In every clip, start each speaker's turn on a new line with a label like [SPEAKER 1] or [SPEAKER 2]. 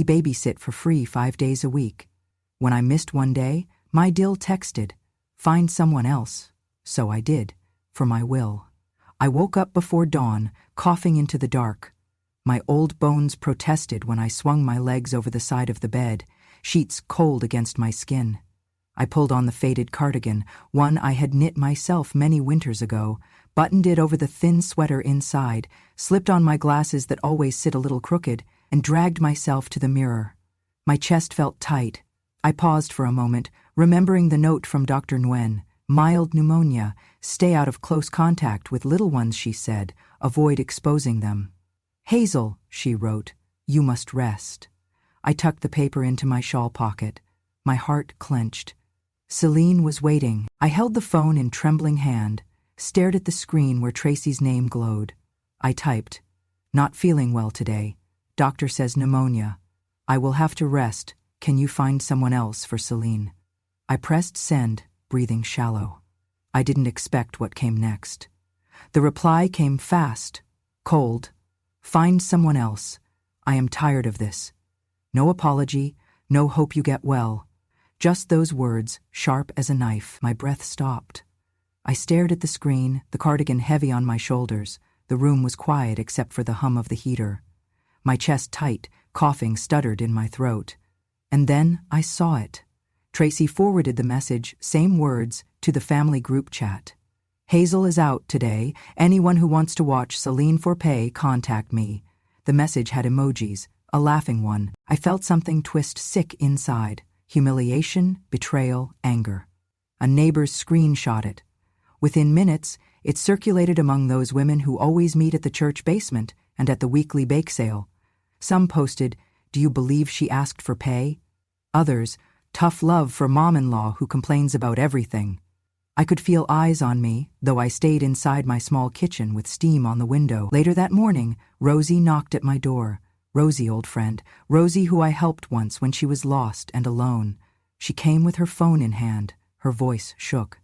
[SPEAKER 1] Babysit for free 5 days a week. When I missed one day, my DIL texted, "Find someone else." So I did, for my will. I woke up before dawn, coughing into the dark. My old bones protested when I swung my legs over the side of the bed, sheets cold against my skin. I pulled on the faded cardigan, one I had knit myself many winters ago, buttoned it over the thin sweater inside, slipped on my glasses that always sit a little crooked, and dragged myself to the mirror. My chest felt tight. I paused for a moment, remembering the note from Dr. Nguyen. Mild pneumonia, stay out of close contact with little ones, she said, avoid exposing them. Hazel, she wrote, you must rest. I tucked the paper into my shawl pocket. My heart clenched. Celine was waiting. I held the phone in trembling hand, stared at the screen where Tracy's name glowed. I typed, "Not feeling well today. Doctor says pneumonia. I will have to rest. Can you find someone else for Celine?" I pressed send, breathing shallow. I didn't expect what came next. The reply came fast, cold. "Find someone else. I am tired of this." No apology, no hope you get well. Just those words, sharp as a knife. My breath stopped. I stared at the screen, the cardigan heavy on my shoulders. The room was quiet except for the hum of the heater. My chest tight, coughing stuttered in my throat. And then I saw it. Tracy forwarded the message, same words, to the family group chat. "Hazel is out today. Anyone who wants to watch Celine for pay, contact me." The message had emojis, a laughing one. I felt something twist sick inside. Humiliation, betrayal, anger. A neighbor's screenshot it. Within minutes, it circulated among those women who always meet at the church basement and at the weekly bake sale. Some posted, "Do you believe she asked for pay?" Others, "Tough love for mom-in-law who complains about everything." I could feel eyes on me, though I stayed inside my small kitchen with steam on the window. Later that morning, Rosie knocked at my door. Rosie, old friend. Rosie, who I helped once when she was lost and alone. She came with her phone in hand. Her voice shook.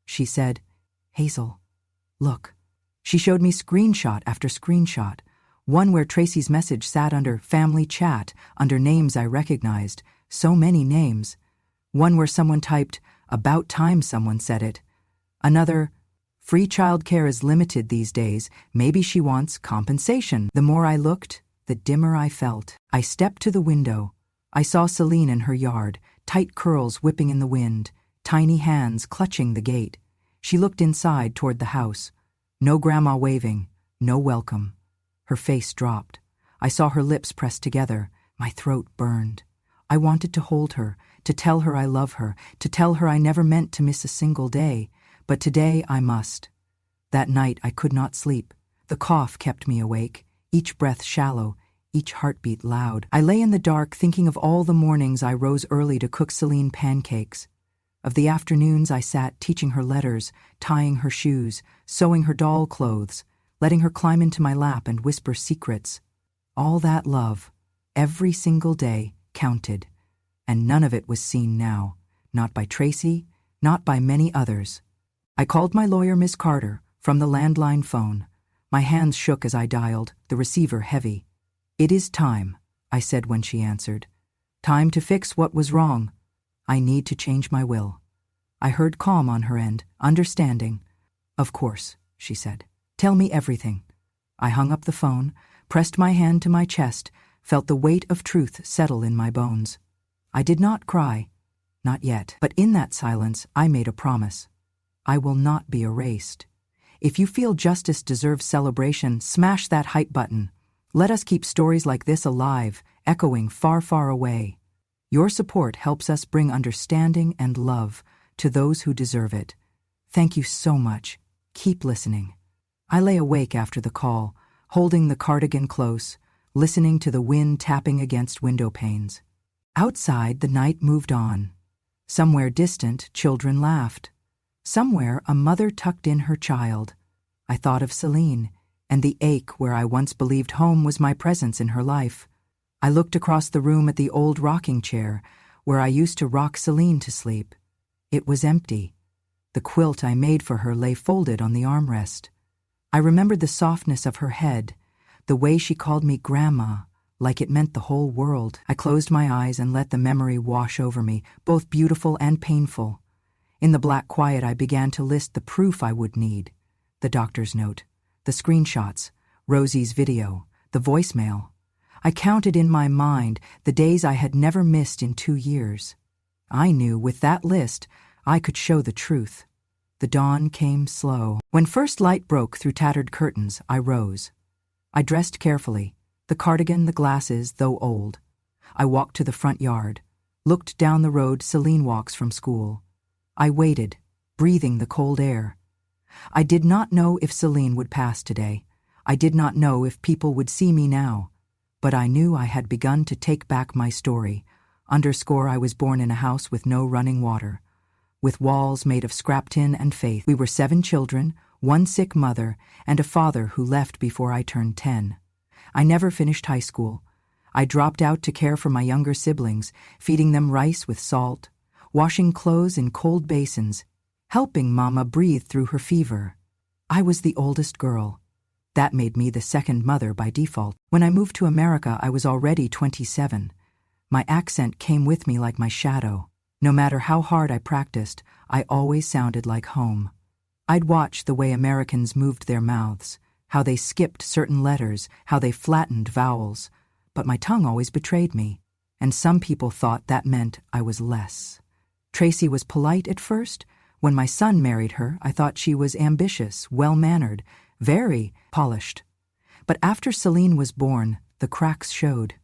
[SPEAKER 1] She said, "Hazel, look." She showed me screenshot after screenshot. One where Tracy's message sat under family chat, under names I recognized. So many names. One where someone typed, "About time someone said it." Another, "Free childcare is limited these days. Maybe she wants compensation." The more I looked, the dimmer I felt. I stepped to the window. I saw Celine in her yard, tight curls whipping in the wind, tiny hands clutching the gate. She looked inside toward the house. No grandma waving, no welcome. Her face dropped. I saw her lips pressed together. My throat burned. I wanted to hold her, to tell her I love her, to tell her I never meant to miss a single day, but today I must. That night I could not sleep. The cough kept me awake, each breath shallow, each heartbeat loud. I lay in the dark thinking of all the mornings I rose early to cook Celine pancakes, of the afternoons I sat teaching her letters, tying her shoes, sewing her doll clothes, letting her climb into my lap and whisper secrets. All that love, every single day, counted, and none of it was seen now, not by Tracy, not by many others. I called my lawyer, Miss Carter, from the landline phone. My hands shook as I dialed, the receiver heavy. "It is time," I said when she answered. "Time to fix what was wrong. I need to change my will." I heard calm on her end, understanding. "Of course," she said. "Tell me everything." I hung up the phone, pressed my hand to my chest, felt the weight of truth settle in my bones. I did not cry, not yet, but in that silence I made a promise. I will not be erased. If you feel justice deserves celebration, smash that hype button. Let us keep stories like this alive, echoing far, far away. Your support helps us bring understanding and love to those who deserve it. Thank you so much. Keep listening. I lay awake after the call, holding the cardigan close, listening to the wind tapping against window panes. Outside, the night moved on. Somewhere distant, children laughed. Somewhere, a mother tucked in her child. I thought of Celine, and the ache where I once believed home was my presence in her life. I looked across the room at the old rocking chair, where I used to rock Celine to sleep. It was empty. The quilt I made for her lay folded on the armrest. I remembered the softness of her head, the way she called me Grandma, like it meant the whole world. I closed my eyes and let the memory wash over me, both beautiful and painful. In the black quiet, I began to list the proof I would need. The doctor's note, the screenshots, Rosie's video, the voicemail. I counted in my mind the days I had never missed in 2 years. I knew with that list, I could show the truth. The dawn came slow. When first light broke through tattered curtains, I rose. I dressed carefully, the cardigan, the glasses, though old. I walked to the front yard, looked down the road Celine walks from school. I waited, breathing the cold air. I did not know if Celine would pass today. I did not know if people would see me now. But I knew I had begun to take back my story. I was born in a house with no running water, with walls made of scrap tin and faith. We were 7 children, 1 sick mother, and a father who left before I turned 10. I never finished high school. I dropped out to care for my younger siblings, feeding them rice with salt, washing clothes in cold basins, helping Mama breathe through her fever. I was the oldest girl. That made me the second mother by default. When I moved to America, I was already 27. My accent came with me like my shadow. No matter how hard I practiced, I always sounded like home. I'd watch the way Americans moved their mouths, how they skipped certain letters, how they flattened vowels. But my tongue always betrayed me, and some people thought that meant I was less. Tracy was polite at first. When my son married her, I thought she was ambitious, well-mannered, very polished. But after Celine was born, the cracks showed.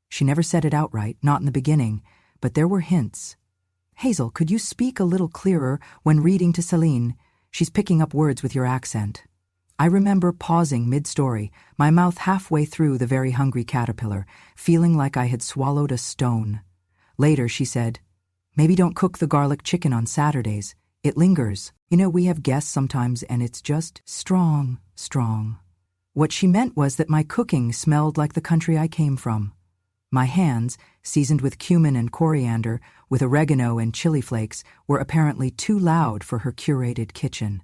[SPEAKER 1] She never said it outright, not in the beginning, but there were hints. "Hazel, could you speak a little clearer when reading to Celine? She's picking up words with your accent." I remember pausing mid-story, my mouth halfway through the very hungry caterpillar, feeling like I had swallowed a stone. Later she said, "Maybe don't cook the garlic chicken on Saturdays. It lingers. You know, we have guests sometimes and it's just strong. What she meant was that my cooking smelled like the country I came from. My hands, seasoned with cumin and coriander, with oregano and chili flakes, were apparently too loud for her curated kitchen.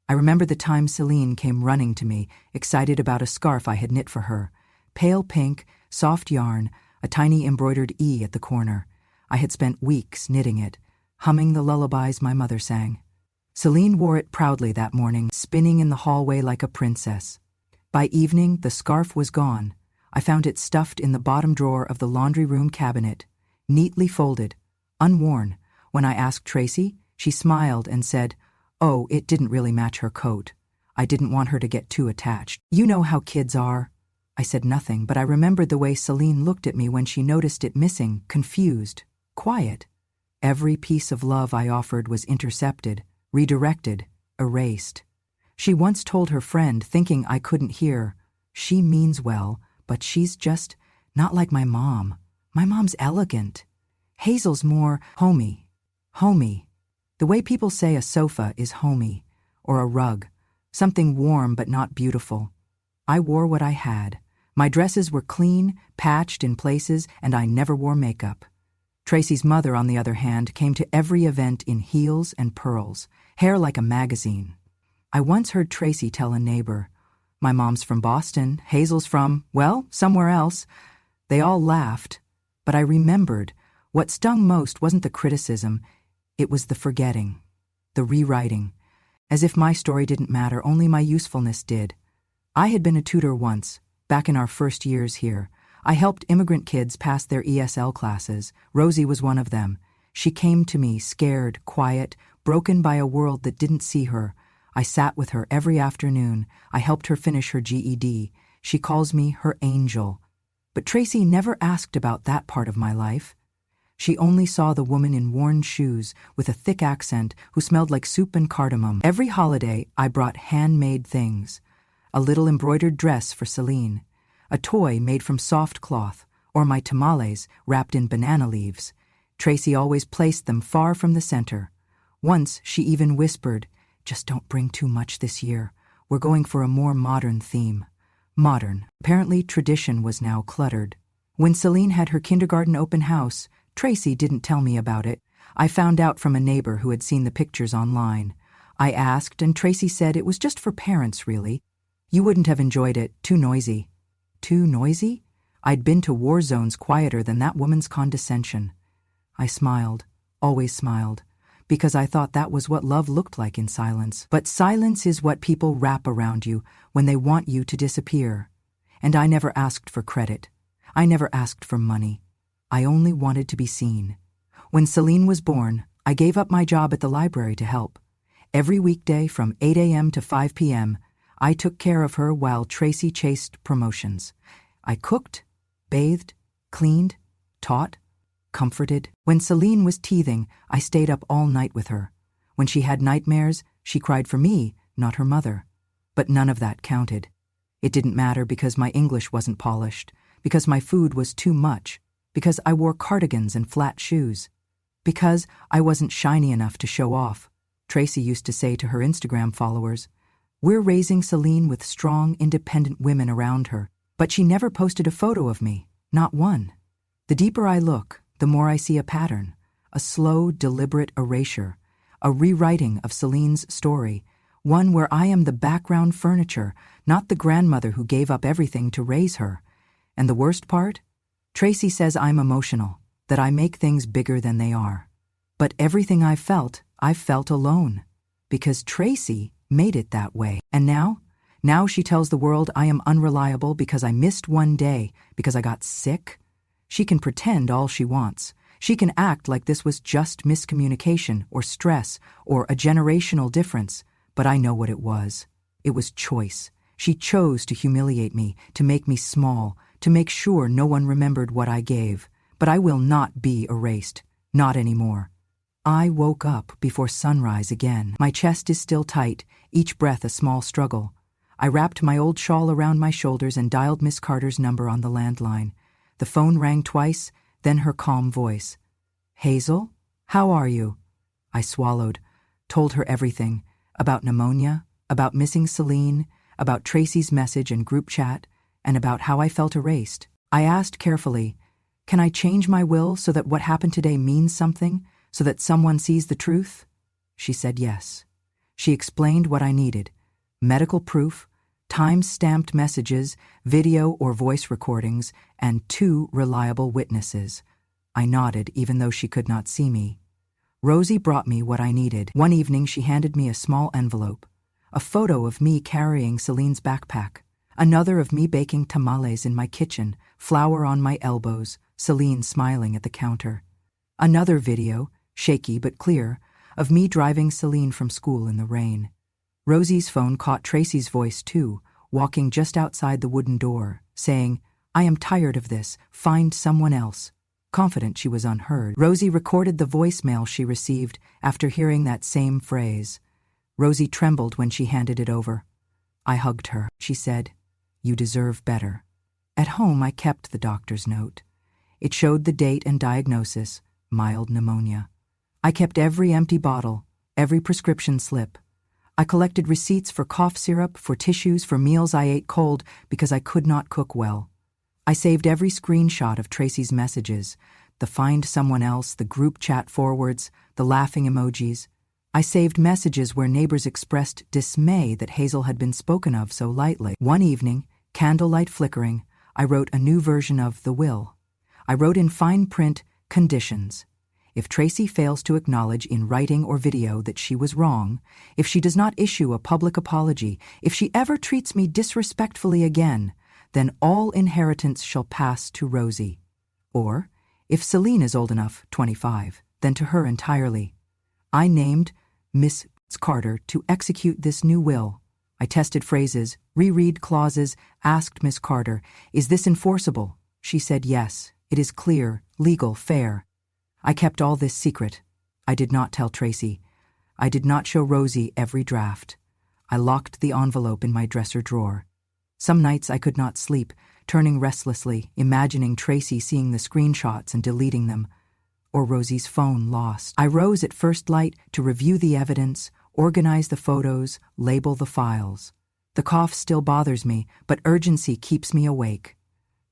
[SPEAKER 1] I remember the time Celine came running to me, excited about a scarf I had knit for her. Pale pink, soft yarn, a tiny embroidered E at the corner. I had spent weeks knitting it, humming the lullabies my mother sang. Celine wore it proudly that morning, spinning in the hallway like a princess. By evening, the scarf was gone. I found it stuffed in the bottom drawer of the laundry room cabinet, neatly folded, unworn. When I asked Tracy, she smiled and said, "Oh, it didn't really match her coat. I didn't want her to get too attached. You know how kids are." I said nothing, but I remembered the way Celine looked at me when she noticed it missing, confused, quiet. Every piece of love I offered was intercepted, redirected, erased. She once told her friend, thinking I couldn't hear, "She means well, but she's just not like my mom. My mom's elegant. Hazel's more homey. Homey. The way people say a sofa is homey, or a rug, something warm but not beautiful. I wore what I had. My dresses were clean, patched in places, and I never wore makeup. Tracy's mother, on the other hand, came to every event in heels and pearls, hair like a magazine. I once heard Tracy tell a neighbor, "My mom's from Boston, Hazel's from, well, somewhere else." They all laughed, but I remembered what stung most wasn't the criticism, it was the forgetting, the rewriting, as if my story didn't matter, only my usefulness did. I had been a tutor once, back in our first years here. I helped immigrant kids pass their ESL classes. Rosie was one of them. She came to me, scared, quiet, broken by a world that didn't see her. I sat with her every afternoon. I helped her finish her GED. She calls me her angel. But Tracy never asked about that part of my life. She only saw the woman in worn shoes with a thick accent who smelled like soup and cardamom. Every holiday, I brought handmade things. A little embroidered dress for Celine, a toy made from soft cloth, or my tamales wrapped in banana leaves. Tracy always placed them far from the center. Once she even whispered, "Just don't bring too much this year. We're going for a more modern theme." Modern. Apparently tradition was now cluttered. When Celine had her kindergarten open house, Tracy didn't tell me about it. I found out from a neighbor who had seen the pictures online. I asked, and Tracy said it was just for parents, really. You wouldn't have enjoyed it. Too noisy. Too noisy? I'd been to war zones quieter than that woman's condescension. I smiled, always smiled, because I thought that was what love looked like in silence. But silence is what people wrap around you when they want you to disappear. And I never asked for credit. I never asked for money. I only wanted to be seen. When Celine was born, I gave up my job at the library to help. Every weekday from 8 a.m. to 5 p.m., I took care of her while Tracy chased promotions. I cooked, bathed, cleaned, taught, comforted. When Celine was teething, I stayed up all night with her. When she had nightmares, she cried for me, not her mother. But none of that counted. It didn't matter because my English wasn't polished, because my food was too much, because I wore cardigans and flat shoes, because I wasn't shiny enough to show off. Tracy used to say to her Instagram followers, "We're raising Celine with strong, independent women around her." But she never posted a photo of me, not one. The deeper I look, the more I see a pattern, a slow, deliberate erasure, a rewriting of Celine's story, one where I am the background furniture, not the grandmother who gave up everything to raise her. And the worst part? Tracy says I'm emotional, that I make things bigger than they are. But everything I've felt alone, because Tracy made it that way. And now she tells the world I am unreliable because I missed one day, because I got sick. She can pretend all she wants. She can act like this was just miscommunication or stress or a generational difference, but I know what it was. It was choice. She chose to humiliate me, to make me small, to make sure no one remembered what I gave. But I will not be erased. Not anymore. I woke up before sunrise again. My chest is still tight, each breath a small struggle. I wrapped my old shawl around my shoulders and dialed Miss Carter's number on the landline. The phone rang twice, then her calm voice. "Hazel, how are you?" I swallowed, told her everything, about pneumonia, about missing Celine, about Tracy's message and group chat, and about how I felt erased. I asked carefully, "Can I change my will so that what happened today means something, so that someone sees the truth?" She said yes. She explained what I needed: medical proof, time-stamped messages, video or voice recordings, and 2 reliable witnesses. I nodded even though she could not see me. Rosie brought me what I needed. One evening she handed me a small envelope, a photo of me carrying Celine's backpack, another of me baking tamales in my kitchen, flour on my elbows, Celine smiling at the counter. Another video, shaky but clear, of me driving Celine from school in the rain. Rosie's phone caught Tracy's voice too, walking just outside the wooden door, saying, "I am tired of this, find someone else." Confident she was unheard, Rosie recorded the voicemail she received after hearing that same phrase. Rosie trembled when she handed it over. I hugged her. She said, "You deserve better." At home I kept the doctor's note. It showed the date and diagnosis, mild pneumonia. I kept every empty bottle, every prescription slip. I collected receipts for cough syrup, for tissues, for meals I ate cold because I could not cook well. I saved every screenshot of Tracy's messages, the find someone else, the group chat forwards, the laughing emojis. I saved messages where neighbors expressed dismay that Hazel had been spoken of so lightly. One evening, candlelight flickering, I wrote a new version of the will. I wrote in fine print, conditions. If Tracy fails to acknowledge in writing or video that she was wrong, if she does not issue a public apology, if she ever treats me disrespectfully again, then all inheritance shall pass to Rosie. Or, if Celine is old enough, 25, then to her entirely. I named Miss Carter to execute this new will. I tested phrases, reread clauses, asked Miss Carter, "Is this enforceable?" She said yes, it is clear, legal, fair. I kept all this secret. I did not tell Tracy. I did not show Rosie every draft. I locked the envelope in my dresser drawer. Some nights I could not sleep, turning restlessly, imagining Tracy seeing the screenshots and deleting them, or Rosie's phone lost. I rose at first light to review the evidence, organize the photos, label the files. The cough still bothers me, but urgency keeps me awake.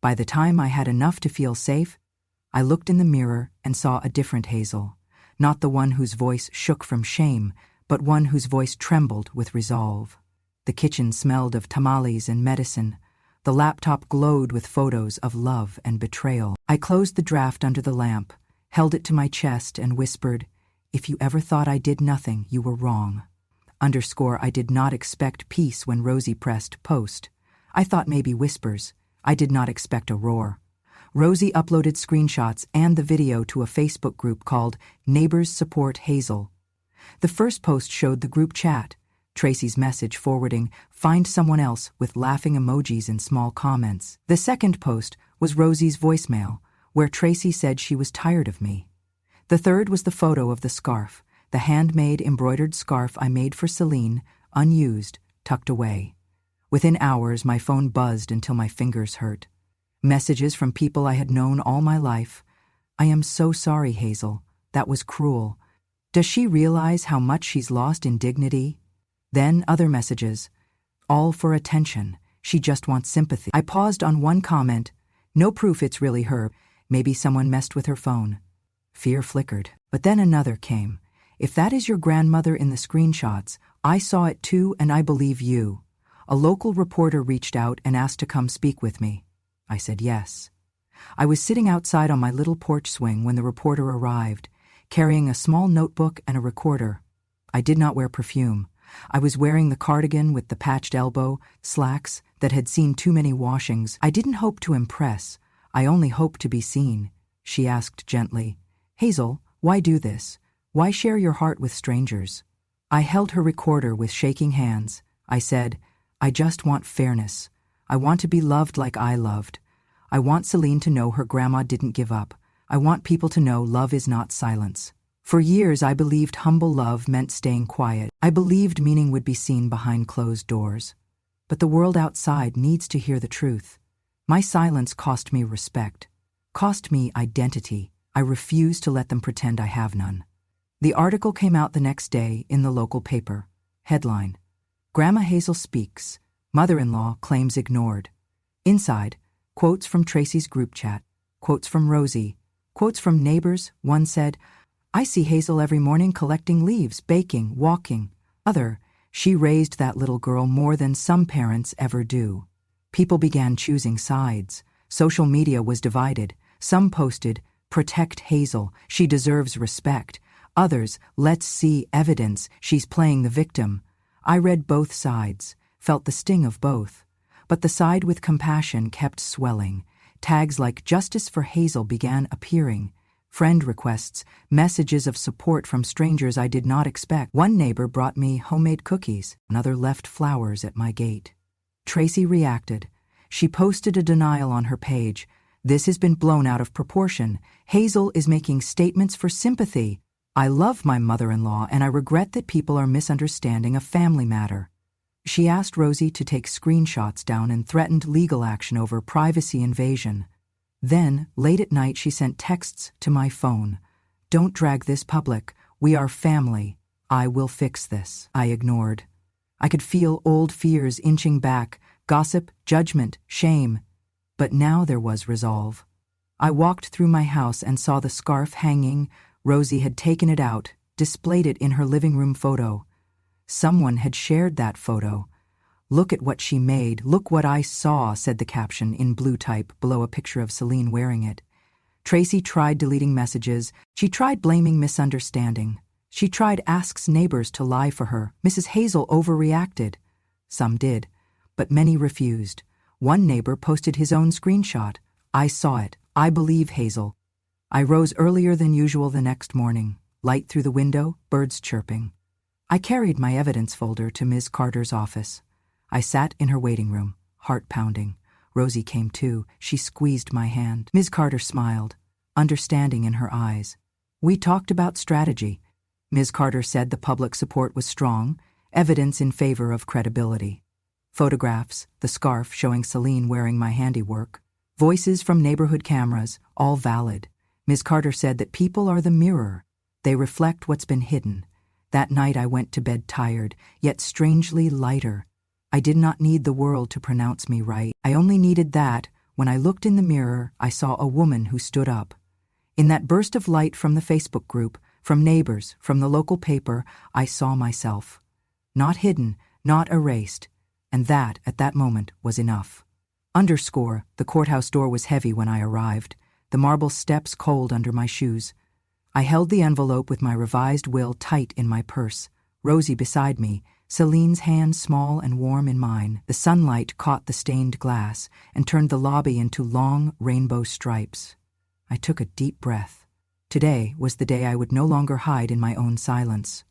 [SPEAKER 1] By the time I had enough to feel safe, I looked in the mirror and saw a different Hazel, not the one whose voice shook from shame, but one whose voice trembled with resolve. The kitchen smelled of tamales and medicine. The laptop glowed with photos of love and betrayal. I closed the draft under the lamp, held it to my chest, and whispered, "If you ever thought I did nothing, you were wrong." I did not expect peace when Rosie pressed post. I thought maybe whispers. I did not expect a roar. Rosie uploaded screenshots and the video to a Facebook group called Neighbors Support Hazel. The first post showed the group chat, Tracy's message forwarding, "Find someone else," with laughing emojis and small comments. The second post was Rosie's voicemail, where Tracy said she was tired of me. The third was the photo of the scarf, the handmade embroidered scarf I made for Celine, unused, tucked away. Within hours, my phone buzzed until my fingers hurt. Messages from people I had known all my life. "I am so sorry, Hazel. That was cruel. Does she realize how much she's lost in dignity?" Then other messages. "All for attention. She just wants sympathy." I paused on one comment. No proof it's really her. Maybe someone messed with her phone. Fear flickered. But then another came. "If that is your grandmother in the screenshots, I saw it too, and I believe you." A local reporter reached out and asked to come speak with me. I said yes. I was sitting outside on my little porch swing when the reporter arrived, carrying a small notebook and a recorder. I did not wear perfume. I was wearing the cardigan with the patched elbow, slacks that had seen too many washings. I didn't hope to impress. I only hoped to be seen. She asked gently, "Hazel, why do this? Why share your heart with strangers?" I held her recorder with shaking hands. I said, "I just want fairness. I want to be loved like I loved. I want Celine to know her grandma didn't give up. I want people to know love is not silence." For years I believed humble love meant staying quiet. I believed meaning would be seen behind closed doors. But the world outside needs to hear the truth. My silence cost me respect, cost me identity. I refuse to let them pretend I have none. The article came out the next day in the local paper. Headline: Grandma Hazel speaks. Mother-in-law claims ignored. Inside, quotes from Tracy's group chat, quotes from Rosie, quotes from neighbors. One said, "I see Hazel every morning collecting leaves, baking, walking." Other, "She raised that little girl more than some parents ever do." People began choosing sides. Social media was divided. Some posted, "Protect Hazel, she deserves respect." Others, "Let's see evidence, she's playing the victim." I read both sides, felt the sting of both. But the side with compassion kept swelling. Tags like "Justice for Hazel" began appearing. Friend requests, messages of support from strangers I did not expect. One neighbor brought me homemade cookies. Another left flowers at my gate. Tracy reacted. She posted a denial on her page. "This has been blown out of proportion. Hazel is making statements for sympathy. I love my mother-in-law and I regret that people are misunderstanding a family matter." She asked Rosie to take screenshots down and threatened legal action over privacy invasion. Then, late at night, she sent texts to my phone. "Don't drag this public. We are family. I will fix this." I ignored. I could feel old fears inching back, gossip, judgment, shame. But now there was resolve. I walked through my house and saw the scarf hanging. Rosie had taken it out, displayed it in her living room photo. Someone had shared that photo. "Look at what she made. Look what I saw," said the caption in blue type below a picture of Celine wearing it. Tracy tried deleting messages. She tried blaming misunderstanding. She tried asks neighbors to lie for her. Mrs. Hazel overreacted. Some did, but many refused. One neighbor posted his own screenshot. "I saw it. I believe Hazel." I rose earlier than usual the next morning. Light through the window, birds chirping. I carried my evidence folder to Ms. Carter's office. I sat in her waiting room, heart pounding. Rosie came too. She squeezed my hand. Ms. Carter smiled, understanding in her eyes. We talked about strategy. Ms. Carter said the public support was strong, evidence in favor of credibility. Photographs, the scarf showing Celine wearing my handiwork. Voices from neighborhood cameras, all valid. Ms. Carter said that people are the mirror. They reflect what's been hidden. That night I went to bed tired, yet strangely lighter. I did not need the world to pronounce me right. I only needed that, when I looked in the mirror, I saw a woman who stood up. In that burst of light from the Facebook group, from neighbors, from the local paper, I saw myself. Not hidden, not erased. And that, at that moment, was enough. The courthouse door was heavy when I arrived, the marble steps cold under my shoes. I held the envelope with my revised will tight in my purse, Rosie beside me, Celine's hand small and warm in mine. The sunlight caught the stained glass and turned the lobby into long rainbow stripes. I took a deep breath. Today was the day I would no longer hide in my own silence.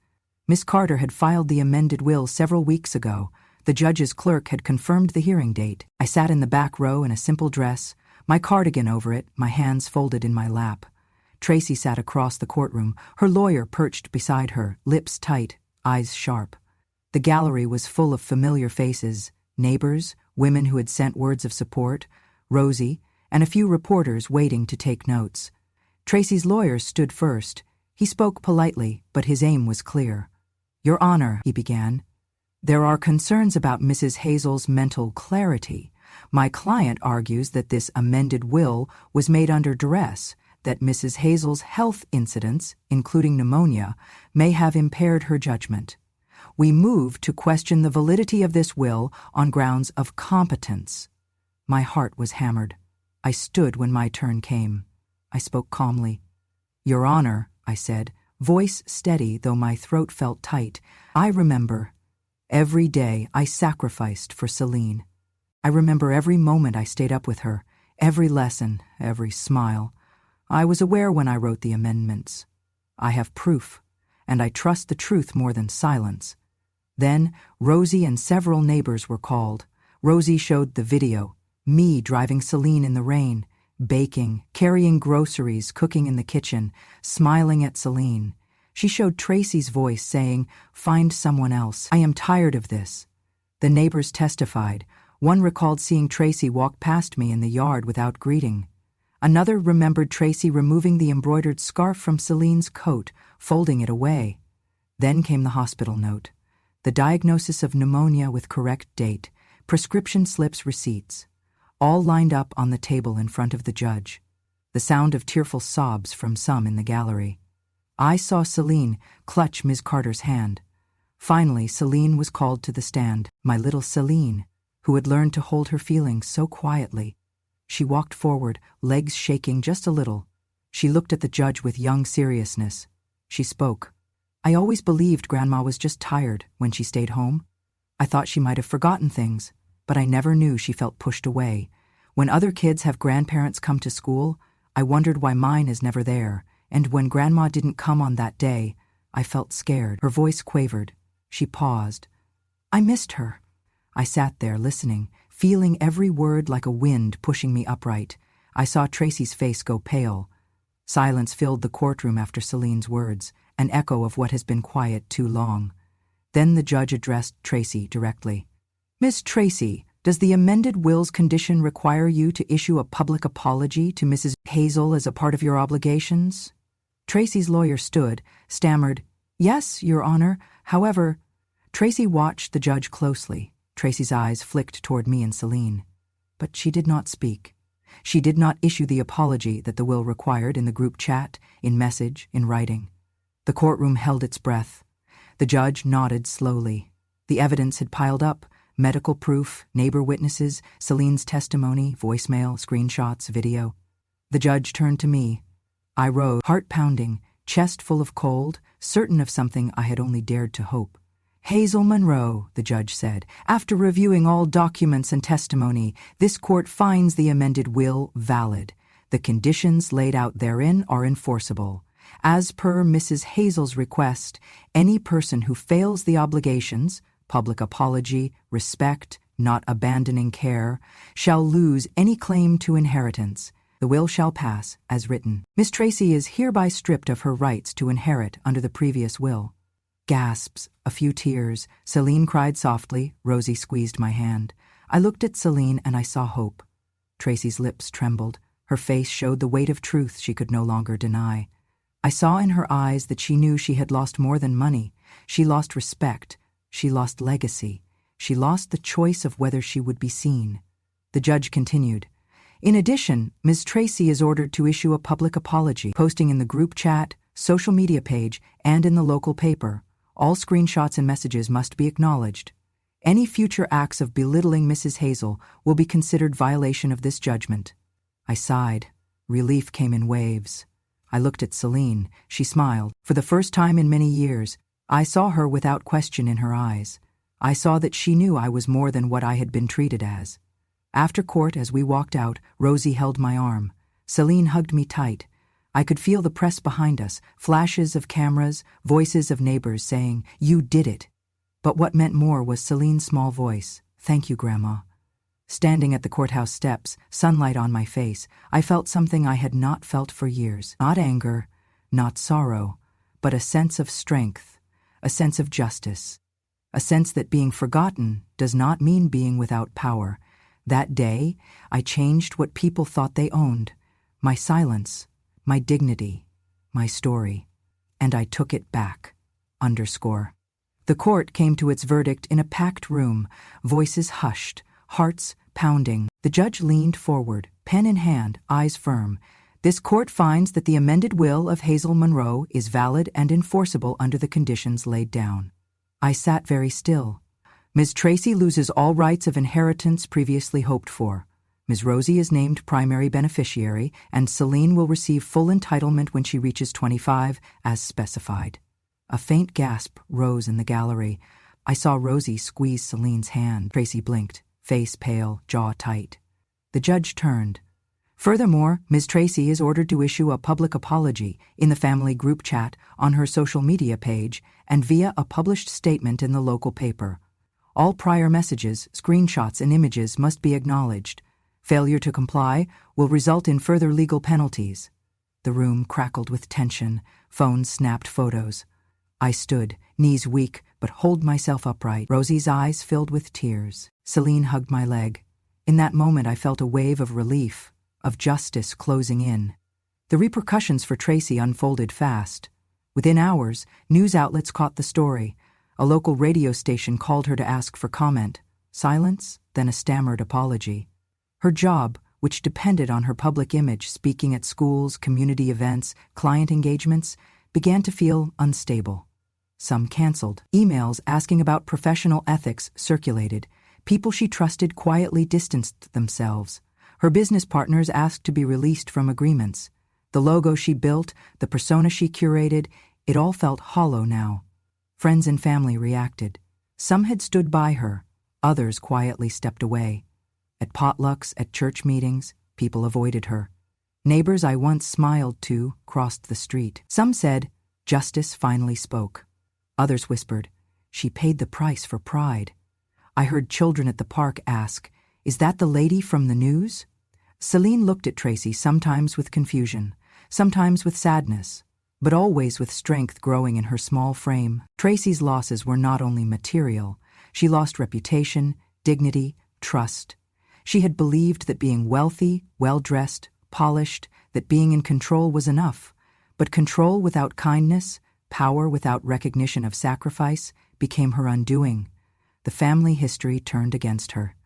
[SPEAKER 1] Miss Carter had filed the amended will several weeks ago. The judge's clerk had confirmed the hearing date. I sat in the back row in a simple dress, my cardigan over it, my hands folded in my lap. Tracy sat across the courtroom, her lawyer perched beside her, lips tight, eyes sharp. The gallery was full of familiar faces, neighbors, women who had sent words of support, Rosie, and a few reporters waiting to take notes. Tracy's lawyer stood first. He spoke politely, but his aim was clear. "Your Honor," he began, "there are concerns about Mrs. Hazel's mental clarity. My client argues that this amended will was made under duress, that Mrs. Hazel's health incidents, including pneumonia, may have impaired her judgment. We move to question the validity of this will on grounds of competence." My heart was hammered. I stood when my turn came. I spoke calmly. "Your Honor," I said, voice steady though my throat felt tight, "I remember. Every day I sacrificed for Celine. I remember every moment I stayed up with her, every lesson, every smile. I was aware when I wrote the amendments. I have proof, and I trust the truth more than silence." Then Rosie and several neighbors were called. Rosie showed the video, me driving Celine in the rain, baking, carrying groceries, cooking in the kitchen, smiling at Celine. She showed Tracy's voice saying, "Find someone else. I am tired of this." The neighbors testified. One recalled seeing Tracy walk past me in the yard without greeting. Another remembered Tracy removing the embroidered scarf from Celine's coat, folding it away. Then came the hospital note. The diagnosis of pneumonia with correct date, prescription slips, receipts, all lined up on the table in front of the judge. The sound of tearful sobs from some in the gallery. I saw Celine clutch Ms. Carter's hand. Finally, Celine was called to the stand, my little Celine, who had learned to hold her feelings so quietly. She walked forward, legs shaking just a little. She looked at the judge with young seriousness. She spoke. "I always believed Grandma was just tired when she stayed home. I thought she might have forgotten things, but I never knew she felt pushed away. When other kids have grandparents come to school, I wondered why mine is never there, and when Grandma didn't come on that day, I felt scared." Her voice quavered. She paused. "I missed her." I sat there listening, feeling every word like a wind pushing me upright. I saw Tracy's face go pale. Silence filled the courtroom after Celine's words, an echo of what has been quiet too long. Then the judge addressed Tracy directly. "Miss Tracy, does the amended will's condition require you to issue a public apology to Mrs. Hazel as a part of your obligations?" Tracy's lawyer stood, stammered, "Yes, Your Honor. However—" Tracy watched the judge closely. Tracy's eyes flicked toward me and Celine. But she did not speak. She did not issue the apology that the will required in the group chat, in message, in writing. The courtroom held its breath. The judge nodded slowly. The evidence had piled up: medical proof, neighbor witnesses, Celine's testimony, voicemail, screenshots, video. The judge turned to me. I rose, heart pounding, chest full of cold, certain of something I had only dared to hope. "Hazel Monroe," the judge said, "after reviewing all documents and testimony, this court finds the amended will valid. The conditions laid out therein are enforceable. As per Mrs. Hazel's request, any person who fails the obligations, public apology, respect, not abandoning care, shall lose any claim to inheritance. The will shall pass, as written. Miss Tracy is hereby stripped of her rights to inherit under the previous will." Gasps, a few tears. Celine cried softly. Rosie squeezed my hand. I looked at Celine and I saw hope. Tracy's lips trembled. Her face showed the weight of truth she could no longer deny. I saw in her eyes that she knew she had lost more than money. She lost respect. She lost legacy. She lost the choice of whether she would be seen. The judge continued. "In addition, Ms. Tracy is ordered to issue a public apology, posting in the group chat, social media page, and in the local paper. All screenshots and messages must be acknowledged. Any future acts of belittling Mrs. Hazel will be considered violation of this judgment. I sighed. Relief came in waves. I looked at Celine. She smiled. For the first time in many years, I saw her without question in her eyes. I saw that she knew I was more than what I had been treated as. After court, as we walked out, Rosie held my arm. Celine hugged me tight. I could feel the press behind us, flashes of cameras, voices of neighbors saying, "You did it." But what meant more was Celine's small voice, "Thank you, Grandma." Standing at the courthouse steps, sunlight on my face, I felt something I had not felt for years. Not anger, not sorrow, but a sense of strength, a sense of justice, a sense that being forgotten does not mean being without power. That day, I changed what people thought they owned, my silence, my dignity, my story, and I took it back. The court came to its verdict in a packed room, voices hushed, hearts pounding. The judge leaned forward, pen in hand, eyes firm. This court finds that the amended will of Hazel Monroe is valid and enforceable under the conditions laid down. I sat very still. Ms. Tracy loses all rights of inheritance previously hoped for. Ms. Rosie is named primary beneficiary, and Celine will receive full entitlement when she reaches 25, as specified. A faint gasp rose in the gallery. I saw Rosie squeeze Celine's hand. Tracy blinked, face pale, jaw tight. The judge turned. Furthermore, Ms. Tracy is ordered to issue a public apology in the family group chat, on her social media page, and via a published statement in the local paper. All prior messages, screenshots, and images must be acknowledged. Failure to comply will result in further legal penalties. The room crackled with tension. Phones snapped photos. I stood, knees weak, but hold myself upright. Rosie's eyes filled with tears. Celine hugged my leg. In that moment I felt a wave of relief, of justice closing in. The repercussions for Tracy unfolded fast. Within hours, news outlets caught the story. A local radio station called her to ask for comment. Silence, then a stammered apology. Her job, which depended on her public image, speaking at schools, community events, client engagements, began to feel unstable. Some canceled. Emails asking about professional ethics circulated. People she trusted quietly distanced themselves. Her business partners asked to be released from agreements. The logo she built, the persona she curated, it all felt hollow now. Friends and family reacted. Some had stood by her. Others quietly stepped away. At potlucks, at church meetings, people avoided her. Neighbors I once smiled to crossed the street. Some said, "Justice finally spoke." Others whispered, "She paid the price for pride." I heard children at the park ask, "Is that the lady from the news?" Celine looked at Tracy, sometimes with confusion, sometimes with sadness, but always with strength growing in her small frame. Tracy's losses were not only material. She lost reputation, dignity, trust. She had believed that being wealthy, well-dressed, polished, that being in control was enough. But control without kindness, power without recognition of sacrifice, became her undoing. The family history turned against her.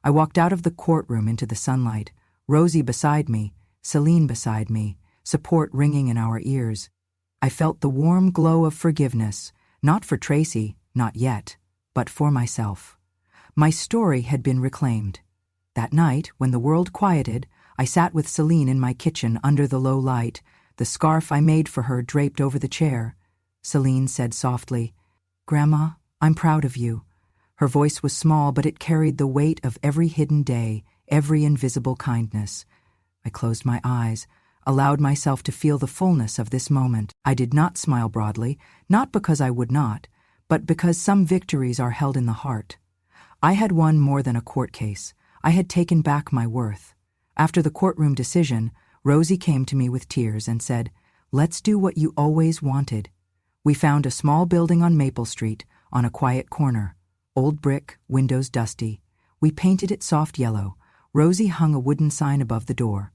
[SPEAKER 1] I walked out of the courtroom into the sunlight, Rosie beside me, Celine beside me, support ringing in our ears. I felt the warm glow of forgiveness, not for Tracy, not yet, but for myself. My story had been reclaimed. That night, when the world quieted, I sat with Celine in my kitchen under the low light, the scarf I made for her draped over the chair. Celine said softly, "Grandma, I'm proud of you." Her voice was small, but it carried the weight of every hidden day, every invisible kindness. I closed my eyes, allowed myself to feel the fullness of this moment. I did not smile broadly, not because I would not, but because some victories are held in the heart. I had won more than a court case. I had taken back my worth. After the courtroom decision, Rosie came to me with tears and said, "Let's do what you always wanted." We found a small building on Maple Street, on a quiet corner. Old brick, windows dusty. We painted it soft yellow. Rosie hung a wooden sign above the door.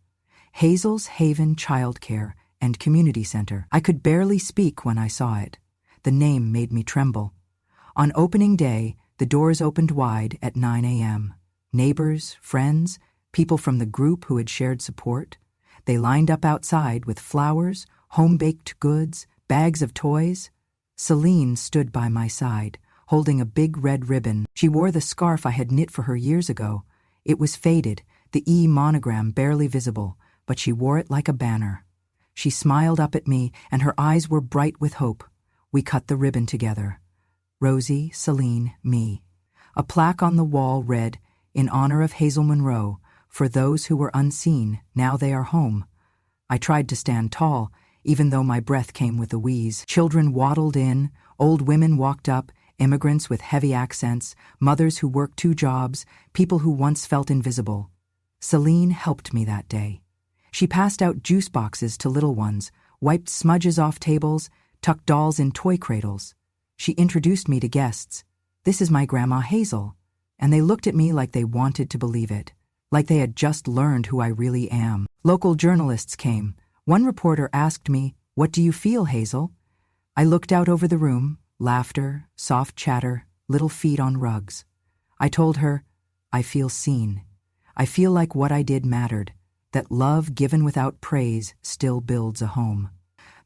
[SPEAKER 1] Hazel's Haven Childcare and Community Center. I could barely speak when I saw it. The name made me tremble. On opening day, the doors opened wide at 9 a.m. Neighbors, friends, people from the group who had shared support. They lined up outside with flowers, home-baked goods, bags of toys. Celine stood by my side, holding a big red ribbon. She wore the scarf I had knit for her years ago. It was faded, the E monogram barely visible, but she wore it like a banner. She smiled up at me, and her eyes were bright with hope. We cut the ribbon together. Rosie, Celine, me. A plaque on the wall read, "In honor of Hazel Monroe, for those who were unseen, now they are home." I tried to stand tall, even though my breath came with a wheeze. Children waddled in, old women walked up, immigrants with heavy accents, mothers who worked 2 jobs, people who once felt invisible. Celine helped me that day. She passed out juice boxes to little ones, wiped smudges off tables, tucked dolls in toy cradles. She introduced me to guests. "This is my Grandma Hazel." And they looked at me like they wanted to believe it, like they had just learned who I really am. Local journalists came. One reporter asked me, "What do you feel, Hazel?" I looked out over the room, laughter, soft chatter, little feet on rugs. I told her, "I feel seen. I feel like what I did mattered, that love given without praise still builds a home."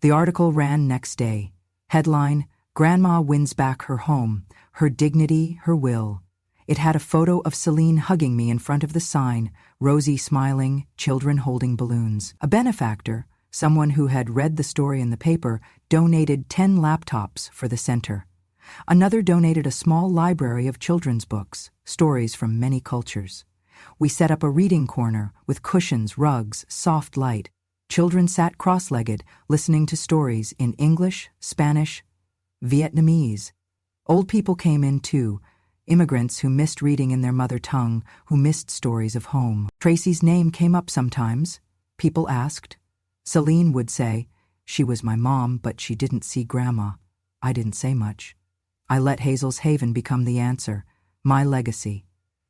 [SPEAKER 1] The article ran next day. Headline, "Grandma wins back her home, her dignity, her will." It had a photo of Celine hugging me in front of the sign, Rosie smiling, children holding balloons. A benefactor, someone who had read the story in the paper, donated 10 laptops for the center. Another donated a small library of children's books, stories from many cultures. We set up a reading corner with cushions, rugs, soft light. Children sat cross-legged, listening to stories in English, Spanish, Vietnamese. Old people came in too, immigrants who missed reading in their mother tongue, who missed stories of home. Tracy's name came up sometimes. People asked. Celine would say, "She was my mom, but she didn't see Grandma." I didn't say much. I let Hazel's Haven become the answer, my legacy.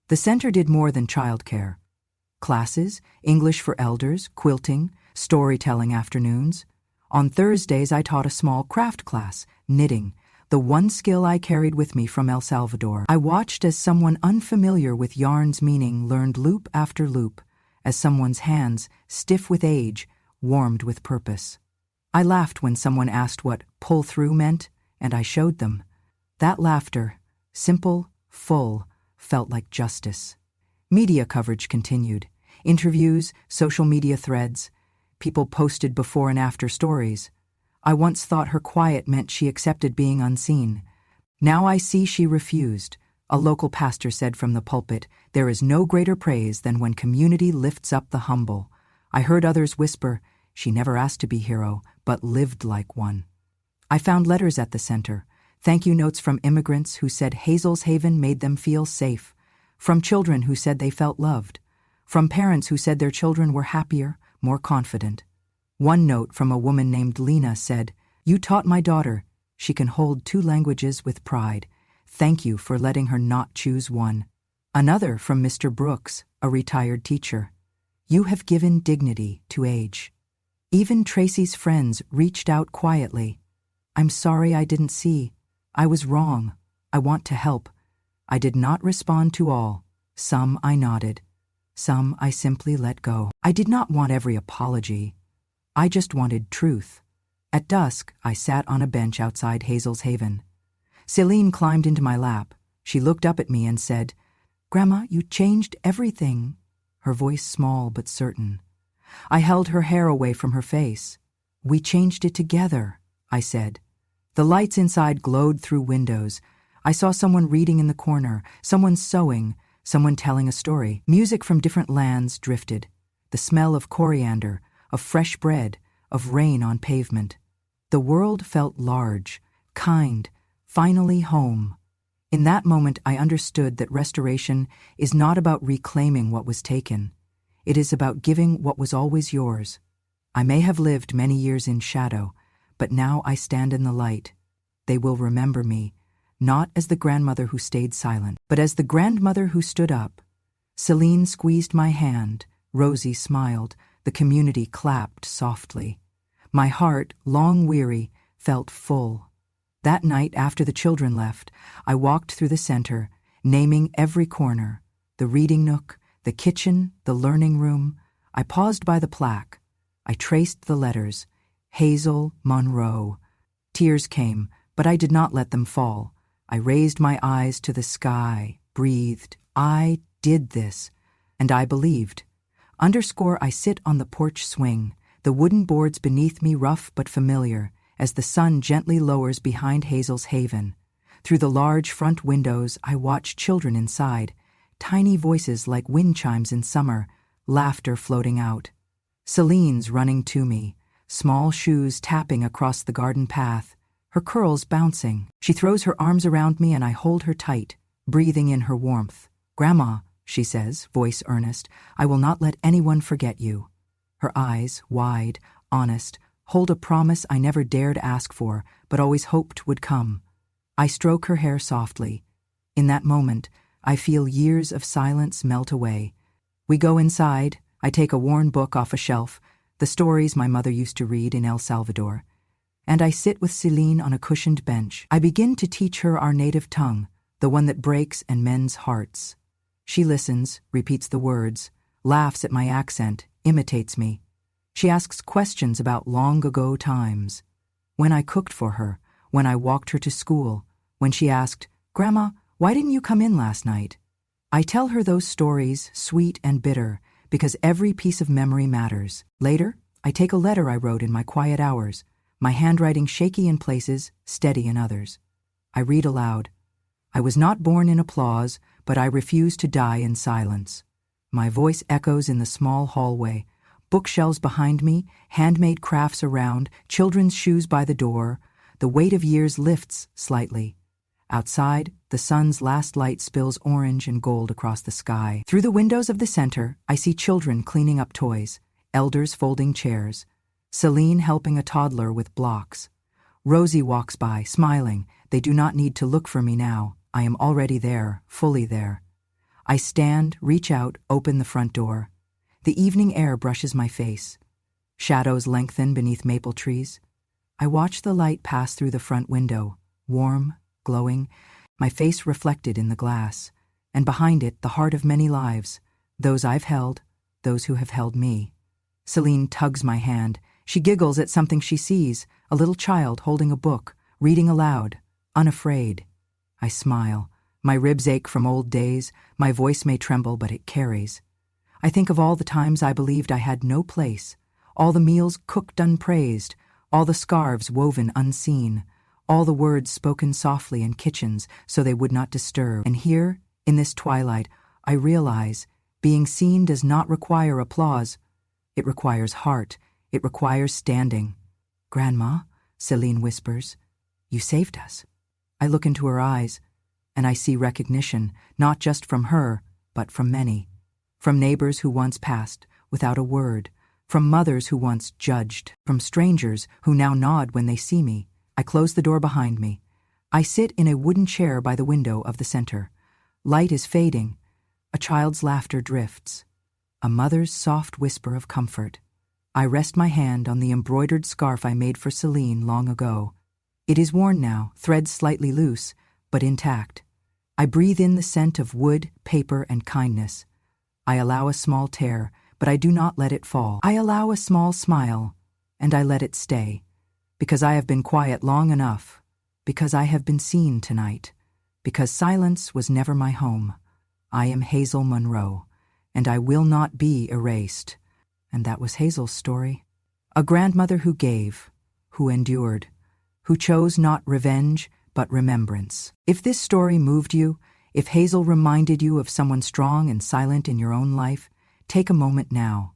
[SPEAKER 1] The center did more than childcare. Classes, English for elders, quilting, storytelling afternoons. On Thursdays I taught a small craft class, knitting, the one skill I carried with me from El Salvador. I watched as someone unfamiliar with yarn's meaning learned loop after loop, as someone's hands, stiff with age, warmed with purpose. I laughed when someone asked what pull through meant, and I showed them. That laughter, simple, full, felt like justice. Media coverage continued. Interviews, social media threads. People posted before and after stories. I once thought her quiet meant she accepted being unseen. Now I see she refused. A local pastor said from the pulpit, "There is no greater praise than when community lifts up the humble." I heard others whisper, "She never asked to be hero, but lived like one." I found letters at the center, thank you notes from immigrants who said Hazel's Haven made them feel safe, from children who said they felt loved, from parents who said their children were happier, more confident. One note from a woman named Lena said, "You taught my daughter. She can hold 2 languages with pride. Thank you for letting her not choose one." Another from Mr. Brooks, a retired teacher. "You have given dignity to age." Even Tracy's friends reached out quietly. "I'm sorry I didn't see. I was wrong. I want to help." I did not respond to all. Some I nodded. Some I simply let go. I did not want every apology. I just wanted truth. At dusk, I sat on a bench outside Hazel's Haven. Celine climbed into my lap. She looked up at me and said, "Grandma, you changed everything." Her voice small but certain. I held her hair away from her face. "We changed it together," I said. The lights inside glowed through windows. I saw someone reading in the corner, someone sewing, someone telling a story. Music from different lands drifted. The smell of coriander, of fresh bread, of rain on pavement. The world felt large, kind, finally home. In that moment I understood that restoration is not about reclaiming what was taken. It is about giving what was always yours. I may have lived many years in shadow, but now I stand in the light. They will remember me, not as the grandmother who stayed silent, but as the grandmother who stood up. Celine squeezed my hand, Rosie smiled, the community clapped softly. My heart, long weary, felt full. That night, after the children left, I walked through the center, naming every corner, the reading nook, the kitchen, the learning room. I paused by the plaque. I traced the letters, Hazel Monroe. Tears came, but I did not let them fall. I raised my eyes to the sky, breathed. I did this, and I believed. I sit on the porch swing, the wooden boards beneath me rough but familiar, as the sun gently lowers behind Hazel's haven. Through the large front windows, I watch children inside, tiny voices like wind chimes in summer, laughter floating out. Celine's running to me, small shoes tapping across the garden path, her curls bouncing. She throws her arms around me and I hold her tight, breathing in her warmth. "Grandma," she says, voice earnest, "I will not let anyone forget you." Her eyes, wide, honest, hold a promise I never dared ask for, but always hoped would come. I stroke her hair softly. In that moment, I feel years of silence melt away. We go inside. I take a worn book off a shelf, the stories my mother used to read in El Salvador, and I sit with Celine on a cushioned bench. I begin to teach her our native tongue, the one that breaks and mends hearts. She listens, repeats the words, laughs at my accent, imitates me. She asks questions about long-ago times. When I cooked for her, when I walked her to school, when she asked, "Grandma, why didn't you come in last night?" I tell her those stories, sweet and bitter, because every piece of memory matters. Later, I take a letter I wrote in my quiet hours, my handwriting shaky in places, steady in others. I read aloud. "I was not born in applause, but I refuse to die in silence." My voice echoes in the small hallway, bookshelves behind me, handmade crafts around, children's shoes by the door. The weight of years lifts slightly. Outside, the sun's last light spills orange and gold across the sky. Through the windows of the center, I see children cleaning up toys, elders folding chairs, Celine helping a toddler with blocks. Rosie walks by, smiling. They do not need to look for me now. I am already there, fully there. I stand, reach out, open the front door. The evening air brushes my face. Shadows lengthen beneath maple trees. I watch the light pass through the front window, warm, glowing, my face reflected in the glass, and behind it the heart of many lives, those I've held, those who have held me. Celine tugs my hand. She giggles at something she sees, a little child holding a book, reading aloud, unafraid. I smile. My ribs ache from old days, my voice may tremble, but it carries. I think of all the times I believed I had no place, all the meals cooked unpraised, all the scarves woven unseen, all the words spoken softly in kitchens so they would not disturb. And here, in this twilight, I realize being seen does not require applause. It requires heart. It requires standing. "Grandma," Celine whispers, "you saved us." I look into her eyes, and I see recognition, not just from her, but from many. From neighbors who once passed, without a word, from mothers who once judged, from strangers who now nod when they see me. I close the door behind me. I sit in a wooden chair by the window of the center. Light is fading. A child's laughter drifts. A mother's soft whisper of comfort. I rest my hand on the embroidered scarf I made for Celine long ago. It is worn now, threads slightly loose, but intact. I breathe in the scent of wood, paper, and kindness. I allow a small tear, but I do not let it fall. I allow a small smile, and I let it stay. Because I have been quiet long enough. Because I have been seen tonight. Because silence was never my home. I am Hazel Monroe, and I will not be erased. And that was Hazel's story. A grandmother who gave, who endured, who chose not revenge, but remembrance. If this story moved you, if Hazel reminded you of someone strong and silent in your own life, take a moment now.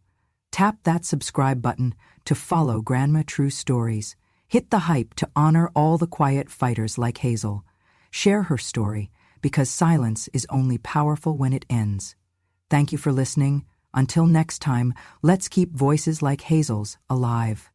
[SPEAKER 1] Tap that subscribe button to follow Grandma True Stories. Hit the hype to honor all the quiet fighters like Hazel. Share her story, because silence is only powerful when it ends. Thank you for listening. Until next time, let's keep voices like Hazel's alive.